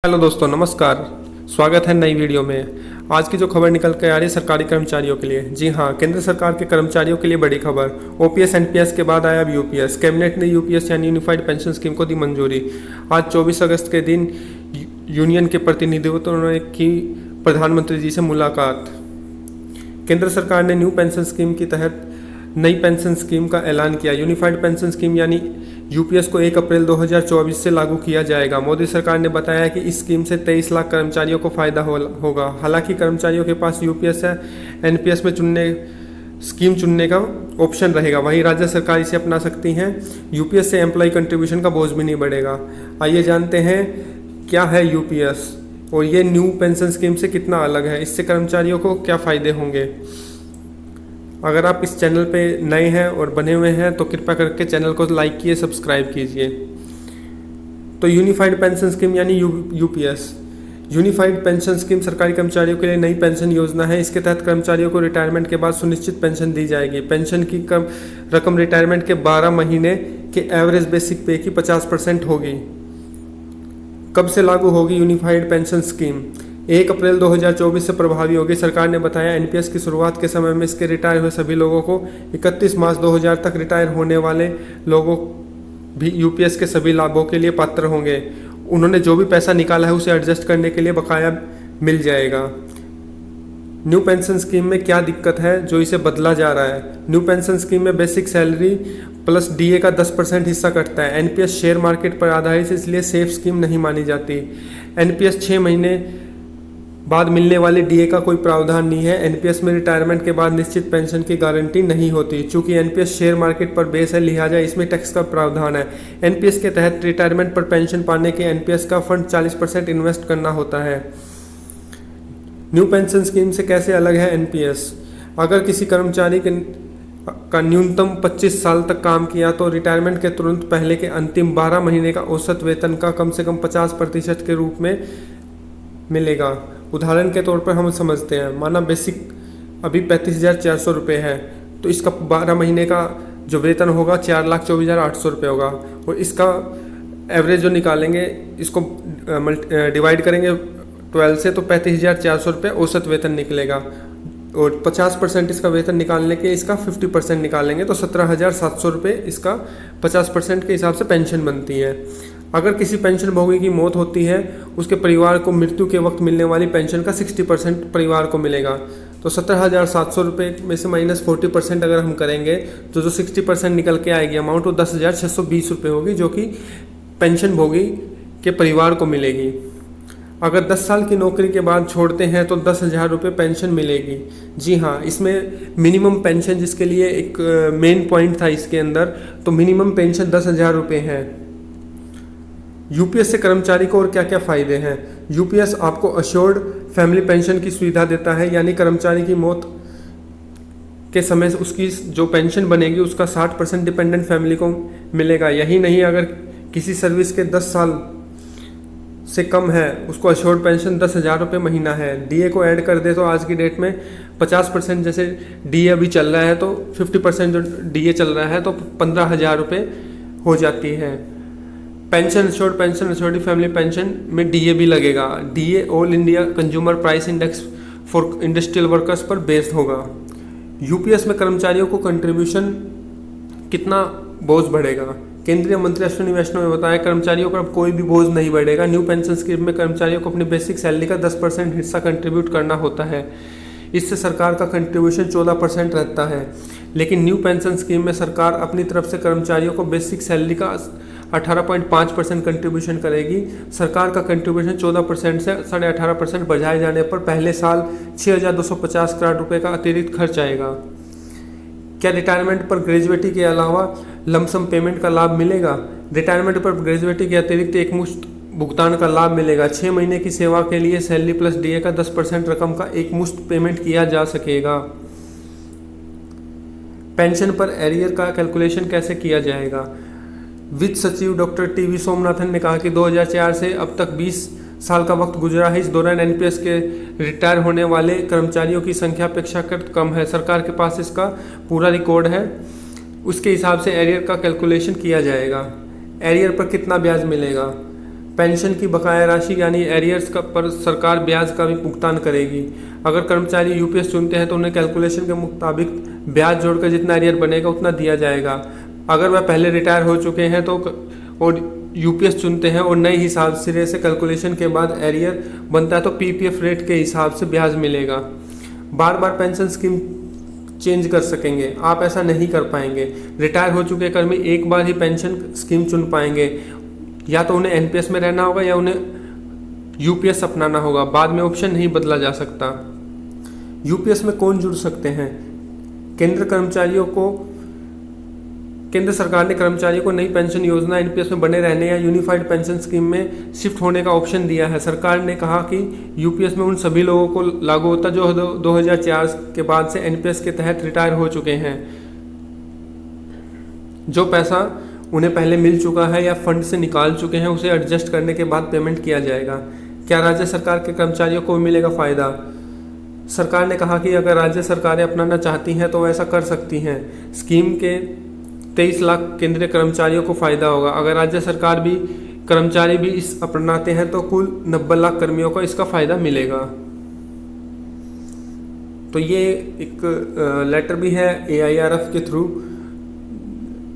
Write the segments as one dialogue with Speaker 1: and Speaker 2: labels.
Speaker 1: Hello दोस्तों, नमस्कार। स्वागत है नई वीडियो में। आज की जो खबर निकल के आ रही है सरकारी कर्मचारियों के लिए, जी हाँ, केंद्र सरकार के कर्मचारियों के लिए बड़ी खबर। ओपीएस एनपीएस के बाद आया अब यूपीएस। कैबिनेट ने यूपीएस यानी यूनिफाइड पेंशन स्कीम को दी मंजूरी। आज 24 अगस्त के दिन यूनियन के प्रतिनिधियों ने की प्रधानमंत्री जी से मुलाकात। केंद्र सरकार ने न्यू पेंशन स्कीम के तहत नई पेंशन स्कीम का ऐलान किया। यूनिफाइड पेंशन स्कीम यानी यूपीएस को 1 अप्रैल 2024 से लागू किया जाएगा। मोदी सरकार ने बताया कि इस स्कीम से 23 लाख कर्मचारियों को फायदा होगा। हालांकि कर्मचारियों के पास यूपीएस या एनपीएस में स्कीम चुनने का ऑप्शन रहेगा। वहीं राज्य सरकार इसे अपना सकती हैं। यूपीएस से एम्प्लॉय कंट्रीब्यूशन का बोझ भी नहीं बढ़ेगा। आइए जानते हैं क्या है यूपीएस और ये न्यू पेंशन स्कीम से कितना अलग है, इससे कर्मचारियों को क्या फ़ायदे होंगे। अगर आप इस चैनल पे नए हैं और बने हुए हैं तो कृपया करके चैनल को लाइक कीजिए, सब्सक्राइब कीजिए। तो यूनिफाइड पेंशन स्कीम यानी यूपीएस। यूनिफाइड पेंशन स्कीम सरकारी कर्मचारियों के लिए नई पेंशन योजना है। इसके तहत कर्मचारियों को रिटायरमेंट के बाद सुनिश्चित पेंशन दी जाएगी। पेंशन की रकम रिटायरमेंट के 12 महीने के एवरेज बेसिक पे की 50% होगी। कब से लागू होगी यूनिफाइड पेंशन स्कीम? 1 अप्रैल 2024 से प्रभावी होगी। सरकार ने बताया एनपीएस की शुरुआत के समय में इसके रिटायर हुए सभी लोगों को 31 मार्च 2000 तक रिटायर होने वाले लोगों भी यूपीएस के सभी लाभों के लिए पात्र होंगे। उन्होंने जो भी पैसा निकाला है उसे एडजस्ट करने के लिए बकाया मिल जाएगा। न्यू पेंशन स्कीम में क्या दिक्कत है जो इसे बदला जा रहा है? न्यू पेंशन स्कीम में बेसिक सैलरी प्लस डीए का 10% हिस्सा कटता है। एनपीएस शेयर मार्केट पर आधारित है, इसलिए सेफ स्कीम नहीं मानी जाती। एनपीएस 6 महीने बाद मिलने वाली डीए का कोई प्रावधान नहीं है। एनपीएस में रिटायरमेंट के बाद निश्चित पेंशन की गारंटी नहीं होती। चूंकि एनपीएस शेयर मार्केट पर बेस है, लिहाजा इसमें टैक्स का प्रावधान है। एनपीएस के तहत रिटायरमेंट पर पेंशन पाने के एनपीएस का फंड 40% इन्वेस्ट करना होता है। न्यू पेंशन स्कीम से कैसे अलग है एनपीएस? अगर किसी कर्मचारी का न्यूनतम 25 साल तक काम किया तो रिटायरमेंट के तुरंत पहले के अंतिम 12 महीने का औसत वेतन का कम से कम 50% के रूप में मिलेगा। उदाहरण के तौर पर हम समझते हैं, माना बेसिक अभी 35,400 रुपये है, तो इसका 12 महीने का जो वेतन होगा 4,24,800 रुपये होगा। और इसका एवरेज जो निकालेंगे, इसको डिवाइड करेंगे 12 से, तो 35,400 रुपये औसत वेतन निकलेगा। और 50% इसका वेतन निकालने के इसका 50% निकालेंगे तो 17,700 रुपये इसका 50% के हिसाब से पेंशन बनती है। अगर किसी पेंशन भोगी की मौत होती है, उसके परिवार को मृत्यु के वक्त मिलने वाली पेंशन का 60% परिवार को मिलेगा। तो 17,700 रुपये में से माइनस 40% अगर हम करेंगे तो जो 60% निकल के आएगी अमाउंट, वो 10,620 रुपये होगी, जो कि पेंशन भोगी के परिवार को मिलेगी। अगर 10 साल की नौकरी के बाद छोड़ते हैं तो 10,000 रुपये पेंशन मिलेगी। जी हाँ, इसमें मिनिमम पेंशन, जिसके लिए एक मेन पॉइंट था इसके अंदर, तो मिनिमम पेंशन 10,000 रुपये है। यूपीएस से कर्मचारी को और क्या क्या फ़ायदे हैं? यूपीएस आपको अश्योर्ड फैमिली पेंशन की सुविधा देता है, यानी कर्मचारी की मौत के समय उसकी जो पेंशन बनेगी उसका 60% डिपेंडेंट फैमिली को मिलेगा। यही नहीं, अगर किसी सर्विस के 10 साल से कम है उसको अश्योर्ड पेंशन 10,000 रुपये महीना है। डीए को ऐड कर दे तो आज की डेट में 50%, जैसे डीए अभी चल रहा है तो 50% जो डीए चल रहा है तो 15,000 रुपये हो जाती है। पेंशन अश्योर्ड फैमिली पेंशन में डीए भी लगेगा। DA all India consumer price index for industrial workers पर बेस्ड होगा। यूपीएस में कर्मचारियों को कंट्रीब्यूशन कितना बोझ बढ़ेगा? केंद्रीय मंत्री अश्विनी वैष्णव ने बताया कर्मचारियों पर अब कोई भी बोझ नहीं बढ़ेगा। न्यू पेंशन स्कीम में कर्मचारियों को अपनी बेसिक सैलरी का 10% हिस्सा कंट्रीब्यूट करना होता है। इससे सरकार का कंट्रीब्यूशन 14% रहता है। लेकिन न्यू पेंशन स्कीम में सरकार अपनी तरफ से कर्मचारियों को बेसिक सैलरी का 18.5% कंट्रीब्यूशन करेगी। सरकार का कंट्रीब्यूशन 14% से 18.5% बढ़ाए जाने पर पहले साल 6,250 करोड़ रुपये का अतिरिक्त खर्च आएगा। क्या रिटायरमेंट पर ग्रेजुएटी के अलावा लमसम पेमेंट का लाभ मिलेगा? रिटायरमेंट पर ग्रेजुएटी के अतिरिक्त एक मुश्त भुगतान का लाभ मिलेगा। 6 महीने की सेवा के लिए सैलरी प्लस डीए का 10% रकम का एक मुश्त पेमेंट किया जा सकेगा। पेंशन पर एरियर का कैलकुलेशन कैसे किया जाएगा? वित्त सचिव डॉक्टर टीवी सोमनाथन ने कहा कि 2004 से अब तक 20 साल का वक्त गुजरा है। इस दौरान एनपीएस के रिटायर होने वाले कर्मचारियों की संख्या अपेक्षाकृत कम है। सरकार के पास इसका पूरा रिकॉर्ड है, उसके हिसाब से एरियर का कैलकुलेशन किया जाएगा। एरियर पर कितना ब्याज मिलेगा? पेंशन की बकाया राशि यानी एरियर्स का पर सरकार ब्याज का भी भुगतान करेगी। अगर कर्मचारी यूपीएस चुनते हैं तो उन्हें कैलकुलेशन के मुताबिक ब्याज जोड़कर जितना एरियर बनेगा उतना दिया जाएगा। अगर वह पहले रिटायर हो चुके हैं तो और यूपीएस चुनते हैं और नए हिसाब सिरे से कैलकुलेशन के बाद एरियर बनता है तो पीपीएफ रेट के हिसाब से ब्याज मिलेगा। बार बार पेंशन स्कीम चेंज कर सकेंगे, आप ऐसा नहीं कर पाएंगे। रिटायर हो चुके कर्मी एक बार ही पेंशन स्कीम चुन पाएंगे, या तो उन्हें एनपीएस में रहना होगा या उन्हें यूपीएस अपनाना होगा, बाद में ऑप्शन नहीं बदला जा सकता। यूपीएस में कौन जुड़ सकते हैं? केंद्र सरकार ने कर्मचारियों को नई पेंशन योजना एनपीएस में बने रहने या यूनिफाइड पेंशन स्कीम में शिफ्ट होने का ऑप्शन दिया है। सरकार ने कहा कि यूपीएस में उन सभी लोगों को लागू होता जो 2004 के बाद से एनपीएस के तहत रिटायर हो चुके हैं। जो पैसा उन्हें पहले मिल चुका है या फंड से निकाल चुके हैं उसे एडजस्ट करने के बाद पेमेंट किया जाएगा। क्या राज्य सरकार के कर्मचारियों को मिलेगा फ़ायदा? सरकार ने कहा कि अगर राज्य सरकारें अपनाना चाहती हैं तो ऐसा कर सकती हैं। स्कीम के 23 लाख केंद्रीय कर्मचारियों को फ़ायदा होगा। अगर राज्य सरकार भी कर्मचारी भी इस अपनाते हैं तो कुल 90 लाख कर्मियों को इसका फ़ायदा मिलेगा। तो ये एक लेटर भी है AIRF के थ्रू,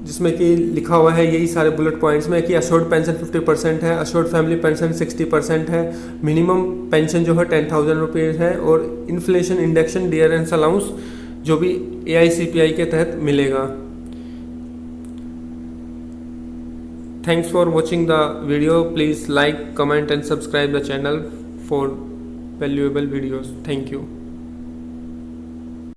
Speaker 1: जिसमें कि लिखा हुआ है यही सारे बुलेट पॉइंट्स में कि अश्योर्ड पेंशन 50% है, अश्योर्ड फैमिली पेंशन 60% है, मिनिमम पेंशन जो है 10,000 रुपीज़ है और इन्फ्लेशन इंडेक्शन डियरेंस अलाउंस जो भी AICPI के तहत मिलेगा। Thanks for watching the video. Please like, comment and subscribe the channel for valuable videos. Thank you.